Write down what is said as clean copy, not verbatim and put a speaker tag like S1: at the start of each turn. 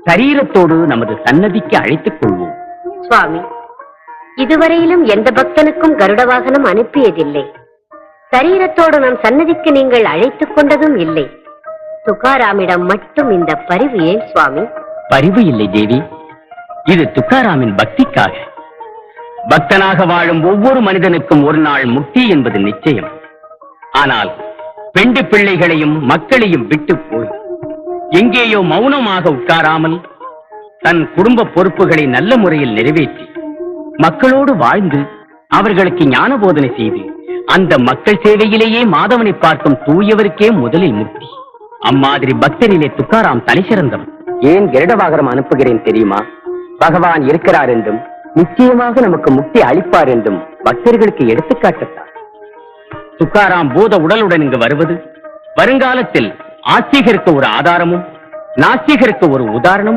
S1: சரீரத்தோடு நமது சன்னதிக்கு அழைத்துக் கொள்வோம்.
S2: சுவாமி, இதுவரையிலும் எந்த பக்தனுக்கும் கருட வாகனம் அனுப்பியதில்லை. சரீரத்தோடு நம் சன்னதிக்கு நீங்கள் அழைத்துக் கொண்டதும் இல்லை. துக்காராமிடம் மட்டும் இந்த பரிவு ஏன் சுவாமி?
S1: பரிவு இல்லை தேவி, இது துக்காராமின் பக்திக்காக. பக்தனாக வாழும் ஒவ்வொரு மனிதனுக்கும் ஒரு நாள் முக்தி என்பது நிச்சயம். ஆனால் பெண்டு பிள்ளைகளையும் மக்களையும் விட்டு போய் எங்கேயோ மௌனமாக உட்காராமல் தன் குடும்ப பொறுப்புகளை நல்ல முறையில் நிறைவேற்றி மக்களோடு வாழ்ந்து அவர்களுக்கு ஞான போதனை செய்து அந்த மக்கள் சேவையிலேயே மாதவனை பார்க்கும் தூயவருக்கே முதலில் முக்தி. அம்மாதிரி பக்தரிலே துக்காராம் தனி சிறந்தவன். ஏன் கருடவாகனம் அனுப்புகிறேன் தெரியுமா? பகவான் இருக்கிறார் என்றும் நிச்சயமாக நமக்கு முக்தி அளிப்பார் என்றும் பக்தர்களுக்கு எடுத்துக்காட்டத்தான். துக்காராம் பூத உடலுடன் இங்கு வருவது வருங்காலத்தில் ஆஸ்திகருக்கு ஒரு ஆதாரமும் நாஸ்திகருக்கு ஒரு உதாரணமும்